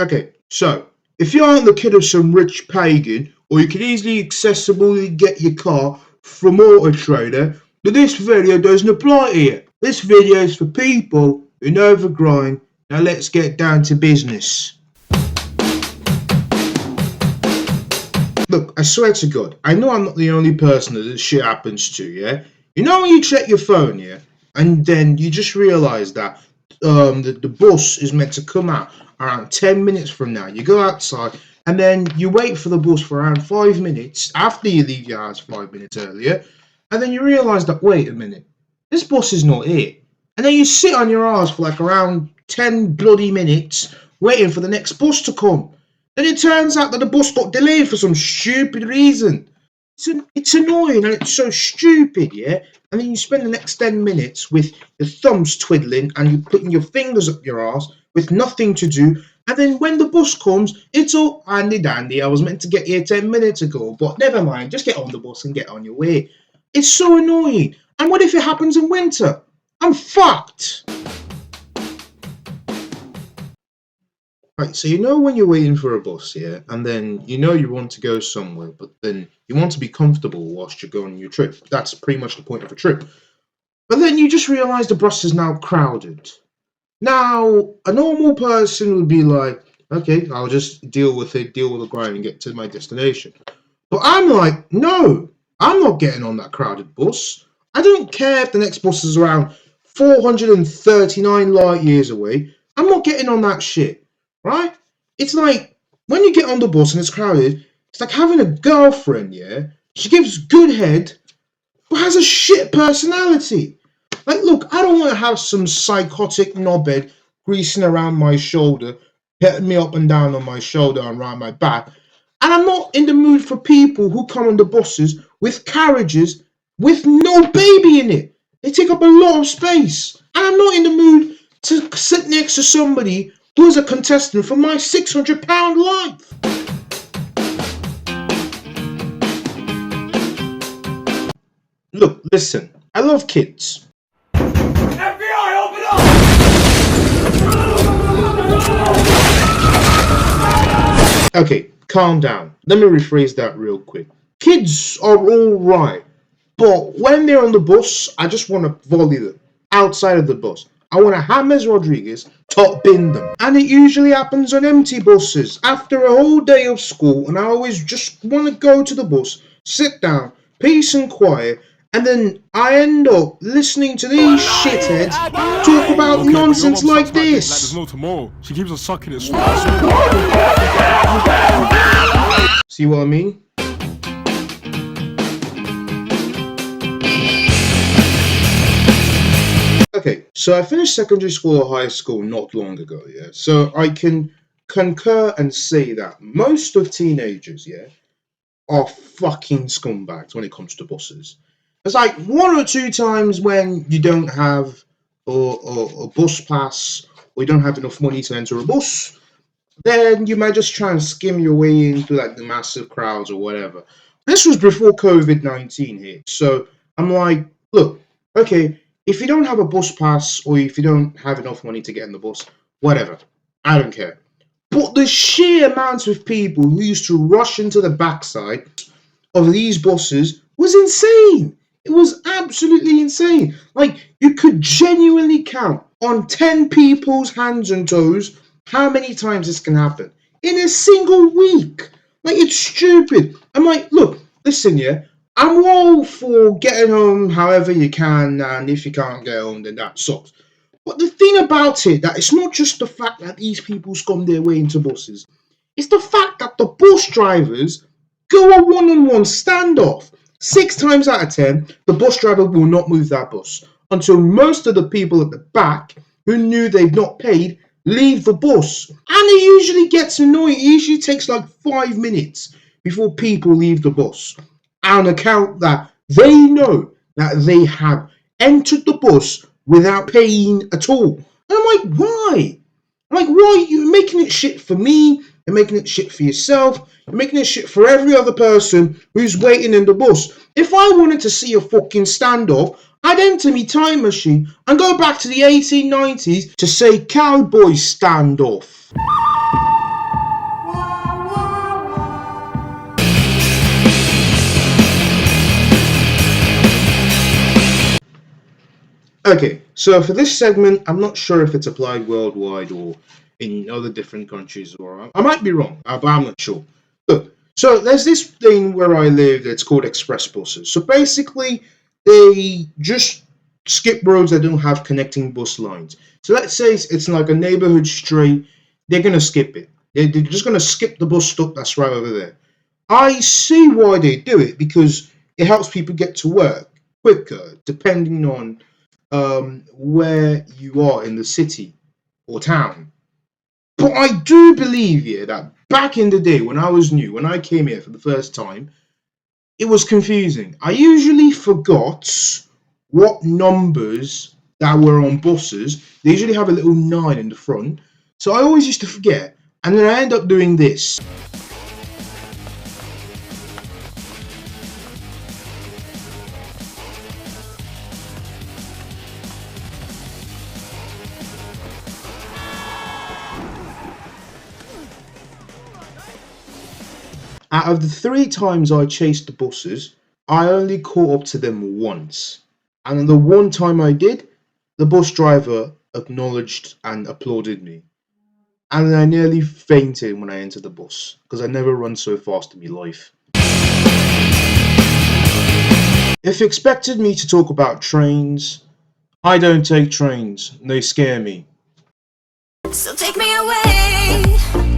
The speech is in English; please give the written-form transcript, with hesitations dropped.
Okay, so if you aren't the kid of some rich pagan, or you can easily accessibly get your car from Auto Trader, then this video doesn't apply to you. This video is for people who know the grind. Now let's get down to business. Look, I swear to God, I know I'm not the only person that this shit happens to, yeah? You know when you check your phone, yeah? And then you just realise that the bus is meant to come out around 10 minutes from now. You go outside and then you wait for the bus for around 5 minutes after you leave your house 5 minutes earlier. And then you realise that, wait a minute, this bus is not here. And then you sit on your ass for like around 10 bloody minutes waiting for the next bus to come. Then it turns out that the bus got delayed for some stupid reason. It's annoying and it's so stupid, yeah? And then you spend the next 10 minutes with your thumbs twiddling and you putting your fingers up your ass with nothing to do. And then when the bus comes, it's all handy dandy. I was meant to get here 10 minutes ago, but never mind. Just get on the bus and get on your way. It's so annoying. And what if it happens in winter? I'm fucked. Right, so you know when you're waiting for a bus, yeah, and then you know you want to go somewhere, but then you want to be comfortable whilst you're going on your trip. That's pretty much the point of a trip. But then you just realise the bus is now crowded. Now, a normal person would be like, okay, I'll just deal with the grind and get to my destination. But I'm like, no, I'm not getting on that crowded bus. I don't care if the next bus is around 439 light years away. I'm not getting on that shit. Right? It's like when you get on the bus and it's crowded, it's like having a girlfriend, yeah? She gives good head, but has a shit personality. Like, look, I don't want to have some psychotic knobhead greasing around my shoulder, petting me up and down on my shoulder and around my back. And I'm not in the mood for people who come on the buses with carriages with no baby in it. They take up a lot of space. And I'm not in the mood to sit next to somebody who's a contestant for my £600 life. Look, listen, I love kids. FBI, open up! Okay, calm down. Let me rephrase that real quick. Kids are alright, but when they're on the bus, I just want to volley them outside of the bus. I want to James Rodriguez top bin them. And it usually happens on empty buses after a whole day of school, and I always just want to go to the bus, sit down, peace and quiet, and then I end up listening to these shitheads talk about nonsense like this. Like there's no tomorrow. She keeps on sucking it. See what I mean? Okay, so I finished secondary school or high school not long ago, yeah? So I can concur and say that most of teenagers, yeah, are fucking scumbags when it comes to buses. It's like 1 or 2 times when you don't have a bus pass or you don't have enough money to enter a bus, then you might just try and skim your way into like the massive crowds or whatever. This was before COVID-19 hit, so I'm like, look, okay, if you don't have a bus pass or if you don't have enough money to get in the bus, whatever, I don't care. But the sheer amounts of people who used to rush into the backside of these buses was insane. It was absolutely insane. Like, you could genuinely count on 10 people's hands and toes how many times this can happen in a single week. Like, it's stupid. I'm like, look, listen, yeah, I'm all for getting home however you can, and if you can't get home, then that sucks. But the thing about it, that it's not just the fact that these people scum their way into buses. It's the fact that the bus drivers go a one-on-one standoff. 6 times out of 10, the bus driver will not move that bus until most of the people at the back who knew they've not paid leave the bus. And it usually gets annoying. It usually takes like 5 minutes before people leave the bus on account that they know that they have entered the bus without paying at all. And I'm like, why? I'm like, why? You're making it shit for me. You're making it shit for yourself. You're making it shit for every other person who's waiting in the bus. If I wanted to see a fucking standoff, I'd enter me time machine and go back to the 1890s to say cowboy standoff. Okay, so for this segment, I'm not sure if it's applied worldwide or in other different countries, or I might be wrong, but I'm not sure. Look, so there's this thing where I live that's called express buses. So basically, they just skip roads that don't have connecting bus lines. So let's say it's like a neighborhood street, they're gonna skip it. They're just gonna skip the bus stop that's right over there. I see why they do it because it helps people get to work quicker, depending on where you are in the city or town. But I do believe, yeah, that back in the day when I was new, when I came here for the first time, it was confusing. I usually forgot what numbers that were on buses. They usually have a little 9 in the front. So I always used to forget. And then I end up doing this. Out of the 3 times I chased the buses, I only caught up to them once. And the one time I did, the bus driver acknowledged and applauded me. And I nearly fainted when I entered the bus, because I never run so fast in my life. If you expected me to talk about trains, I don't take trains, they scare me. So take me away.